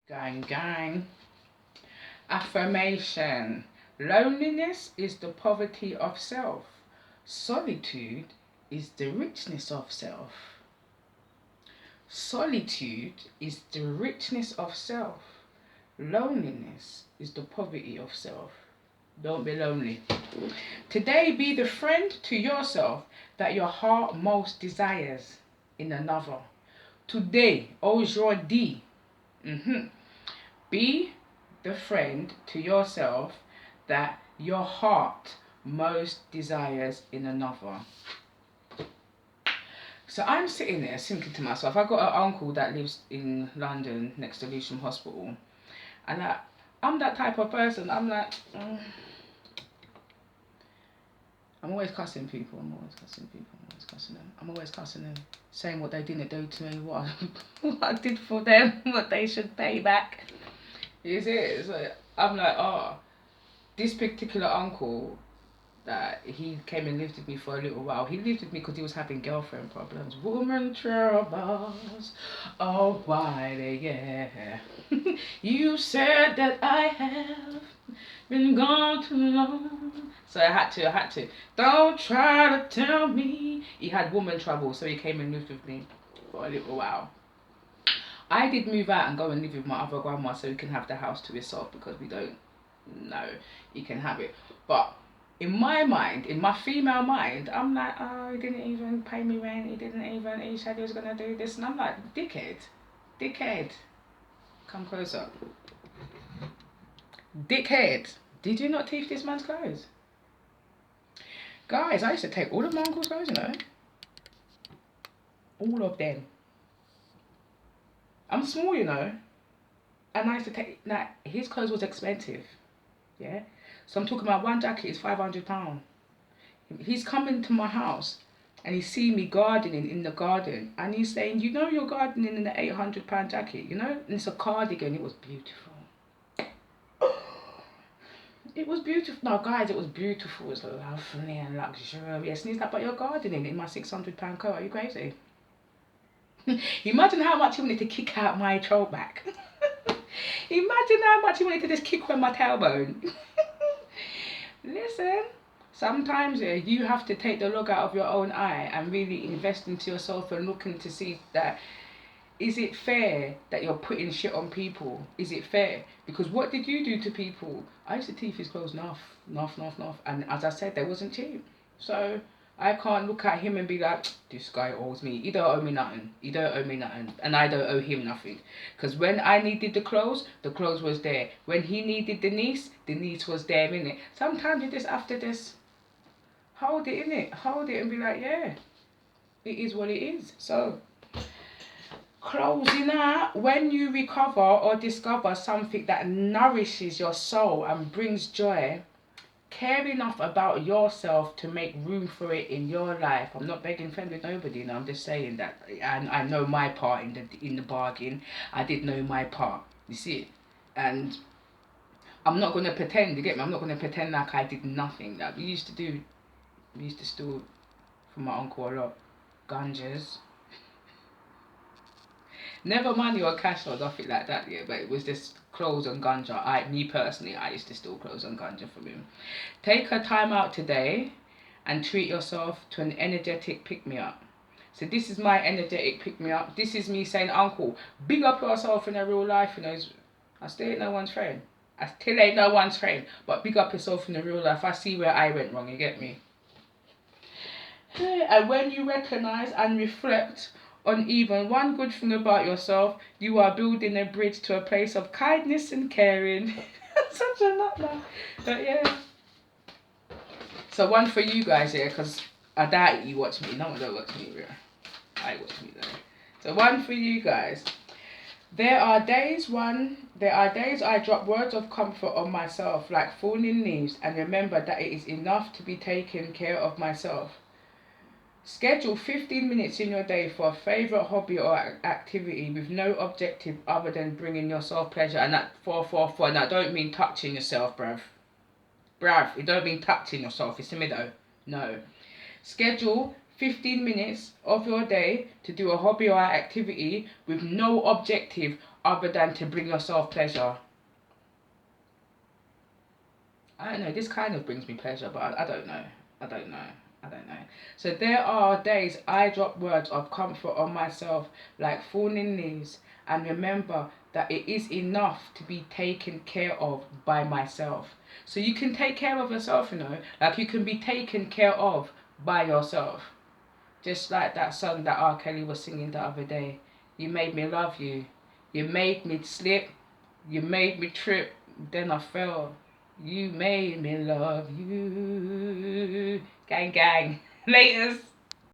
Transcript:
Gang, gang. Affirmation. Loneliness is the poverty of self. Solitude is the richness of self. Solitude is the richness of self. Loneliness is the poverty of self. Don't be lonely. Today, be the friend to yourself that your heart most desires in another. Today, aujourd'hui. Be the friend to yourself that your heart most desires in another. So I'm sitting there thinking to myself, I've got an uncle that lives in London next to Lewisham Hospital, and I'm that type of person. I'm like, I'm always cussing people. I'm always cussing them, saying what they didn't do to me, what I did for them, what they should pay back. You see, so I'm like, this particular uncle that he came and lived with me for a little while. He lived with me because he was having girlfriend problems. Woman troubles, oh why yeah. You said that I have been gone too long. So I had to. Don't try to tell me. He had woman trouble, so he came and lived with me for a little while. I did move out and go and live with my other grandma so he can have the house to himself because we don't know he can have it. But in my mind, in my female mind, I'm like, oh, he didn't even pay me rent. He said he was going to do this. And I'm like, dickhead. Come closer. Dickhead. Did you not teeth this man's clothes? Guys, I used to take all of my uncle's clothes, you know. All of them. I'm small, you know. And I used to take, his clothes was expensive. Yeah. So I'm talking about one jacket is £500. He's coming to my house and he's seeing me gardening in the garden and he's saying, you know you're gardening in the £800 jacket, you know? And it's a cardigan. It was beautiful. It was beautiful. No, guys, it was beautiful. It was lovely and luxurious. And he's like, but you're gardening in my £600 coat. Are you crazy? Imagine how much he wanted to kick out my throwback. Imagine how much he wanted to just kick on my tailbone. Listen, sometimes you have to take the log out of your own eye and really invest into yourself and looking to see that, is it fair that you're putting shit on people? Is it fair? Because what did you do to people? I used to teeth his clothes enough. And as I said, they wasn't cheap. So I can't look at him and be like, this guy owes me. He don't owe me nothing. And I don't owe him nothing. Because when I needed the clothes was there. When he needed the niece was there, innit? Sometimes you just have to just hold it, innit? Hold it and be like, yeah, it is what it is. So, closing out, when you recover or discover something that nourishes your soul and brings joy, care enough about yourself to make room for it in your life. I'm not begging friend with nobody, I'm just saying that I know my part in the bargain. I did know my part, you see. And I'm not going to pretend, you get me? I'm not going to pretend like I did nothing. That we used to steal from my uncle a lot. Ganjas. Never money or cash or nothing like that, yeah, but it was just clothes and ganja. Me personally, I used to steal clothes and ganja from him. Take a time out today and treat yourself to an energetic pick-me-up. So this is my energetic pick-me-up. This is me saying, uncle, big up yourself in a real life, you know. I still ain't no one's friend. But big up yourself in the real life. I see where I went wrong, you get me? And when you recognize and reflect on even one good thing about yourself, you are building a bridge to a place of kindness and caring. Such a nut now. But yeah. So one for you guys here, because I doubt you watch me. No one don't watch me, yeah. I watch me though. So one for you guys. There are days I drop words of comfort on myself like falling leaves and remember that it is enough to be taken care of myself. Schedule 15 minutes in your day for a favourite hobby or activity with no objective other than bringing yourself pleasure. And that 444, and I don't mean touching yourself, bruv. It don't mean touching yourself, it's a middle. No. Schedule 15 minutes of your day to do a hobby or activity with no objective other than to bring yourself pleasure. I don't know, this kind of brings me pleasure, but I don't know. I don't know. I don't know. So there are days I drop words of comfort on myself, like falling leaves, and remember that it is enough to be taken care of by myself. So you can take care of yourself, you know, like you can be taken care of by yourself. Just like that song that R. Kelly was singing the other day. You made me love you. You made me slip. You made me trip. Then I fell. You made me love you. Gang, gang. Laters.